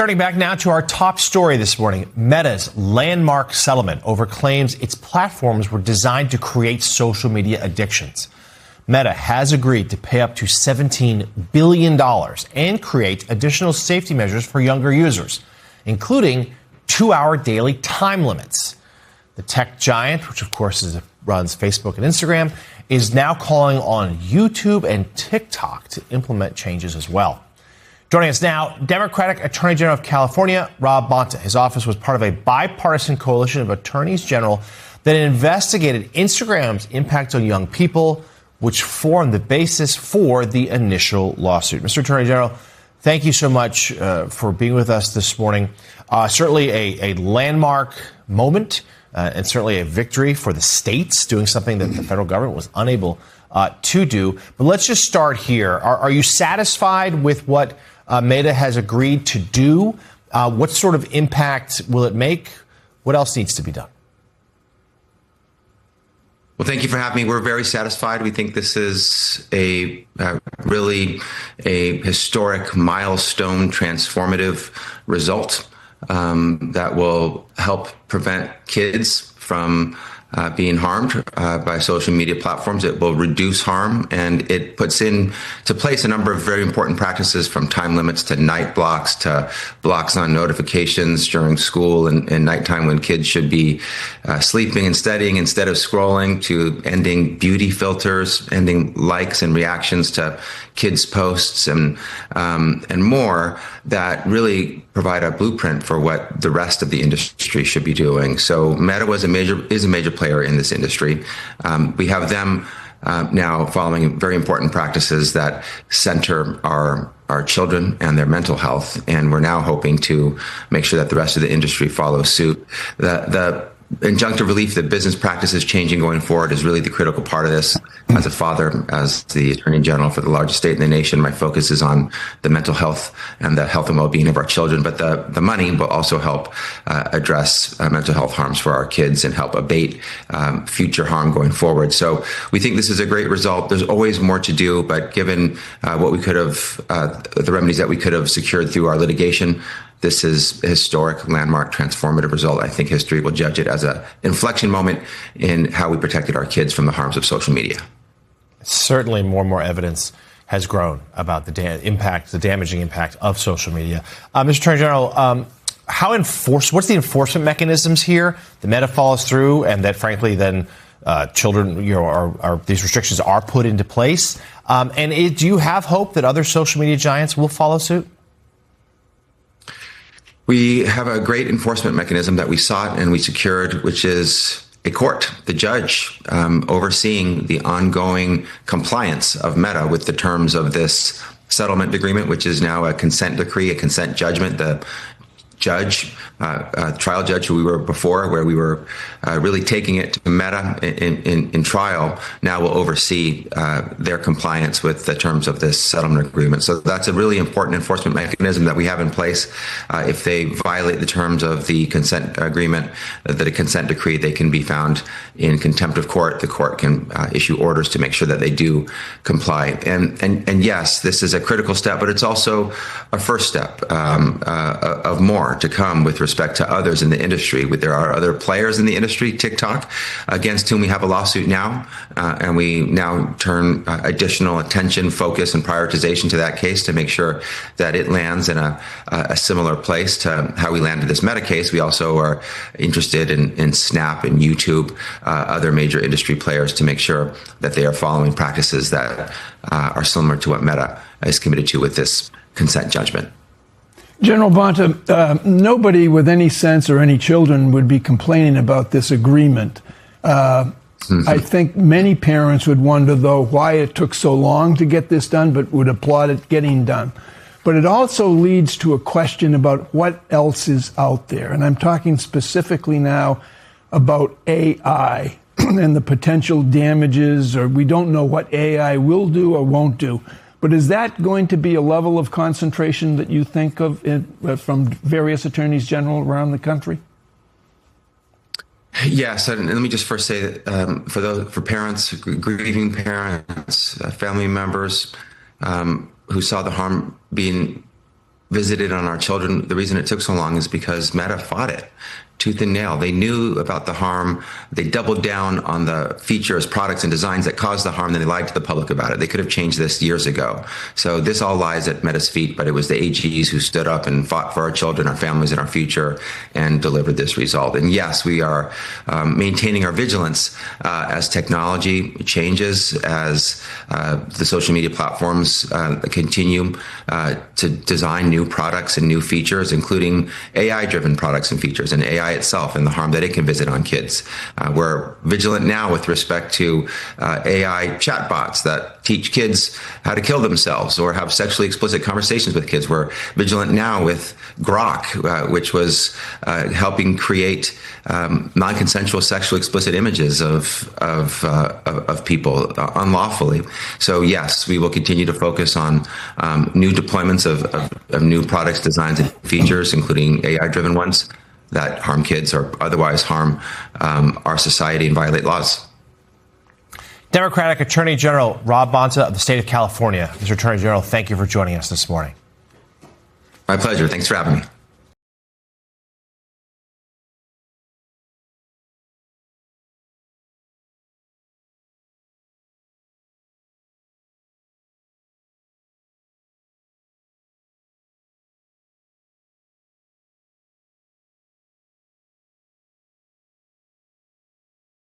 Turning back now to our top story this morning, Meta's landmark settlement over claims its platforms were designed to create social media addictions. Meta has agreed to pay up to $17 billion and create additional safety measures for younger users, including 2-hour daily time limits. The tech giant, which of course runs Facebook and Instagram, is now calling on YouTube and TikTok to implement changes as well. Joining us now, Democratic Attorney General of California, Rob Bonta. His office was part of a bipartisan coalition of attorneys general that investigated Instagram's impact on young people, which formed the basis for the initial lawsuit. Mr. Attorney General, thank you so much for being with us this morning. Certainly a landmark moment and certainly a victory for the states doing something that the federal government was unable to do. But let's just start here. Are you satisfied with what Meta has agreed to do? What sort of impact will it make? What else needs to be done? Well, thank you for having me. We're very satisfied. We think this is really a historic milestone, transformative result that will help prevent kids from being harmed by social media platforms. It will reduce harm, and it puts into place a number of very important practices, from time limits to night blocks to blocks on notifications during school and nighttime when kids should be sleeping and studying instead of scrolling, to ending beauty filters, ending likes and reactions to kids' posts, and more, that really provide a blueprint for what the rest of the industry should be doing. So Meta is a major player in this industry. We have them now following very important practices that center our children and their mental health, and we're now hoping to make sure that the rest of the industry follows suit. The injunctive relief, the business practices changing going forward, is really the critical part of this. As a father, as the Attorney General for the largest state in the nation, my focus is on the mental health and the health and well-being of our children. But the money will also help address mental health harms for our kids and help abate future harm going forward. So we think this is a great result. There's always more to do, but given what we could have, the remedies that we could have secured through our litigation, this is a historic, landmark, transformative result. I think history will judge it as an inflection moment in how we protected our kids from the harms of social media. Certainly more and more evidence has grown about the damaging impact of social media. Mr. Attorney General, what's the enforcement mechanisms here? The Meta follows through, and that, frankly, then children, these restrictions are put into place. Do you have hope that other social media giants will follow suit? We have a great enforcement mechanism that we sought and we secured, which is a court, the judge, overseeing the ongoing compliance of Meta with the terms of this settlement agreement, which is now a consent decree, a consent judgment. The judge, trial judge who we were before, where we were really taking it to Meta in trial, now will oversee their compliance with the terms of this settlement agreement. So that's a really important enforcement mechanism that we have in place. If they violate the terms of the consent agreement, the consent decree, they can be found in contempt of court. The court can issue orders to make sure that they do comply. And yes, this is a critical step, but it's also a first step of more to come with respect to others in the industry. There are other players in the industry, TikTok, against whom we have a lawsuit now, and we now turn additional attention, focus, and prioritization to that case to make sure that it lands in a similar place to how we landed this Meta case. We also are interested in Snap and YouTube, other major industry players, to make sure that they are following practices that are similar to what Meta is committed to with this consent judgment. General Bonta, nobody with any sense or any children would be complaining about this agreement. I think many parents would wonder, though, why it took so long to get this done, but would applaud it getting done. But it also leads to a question about what else is out there. And I'm talking specifically now about AI and the potential damages, or we don't know what AI will do or won't do. But is that going to be a level of concentration that you think of from various attorneys general around the country? Yes, and let me just first say that for parents, grieving parents, family members who saw the harm being visited on our children, the reason it took so long is because Meta fought it tooth and nail. They knew about the harm. They doubled down on the features, products, and designs that caused the harm. Then they lied to the public about it. They could have changed this years ago. So this all lies at Meta's feet, but it was the AGs who stood up and fought for our children, our families, and our future, and delivered this result. And yes, we are maintaining our vigilance as technology changes, as the social media platforms continue to design new products and new features, including AI-driven products and features, and AI itself and the harm that it can visit on kids. We're vigilant now with respect to AI chatbots that teach kids how to kill themselves or have sexually explicit conversations with kids. We're vigilant now with Grok, which was helping create non-consensual sexually explicit images of people unlawfully. So yes, we will continue to focus on new deployments of new products, designs, and features, including AI-driven ones that harm kids or otherwise harm our society and violate laws. Democratic Attorney General Rob Bonta of the state of California. Mr. Attorney General, thank you for joining us this morning. My pleasure. Thanks for having me.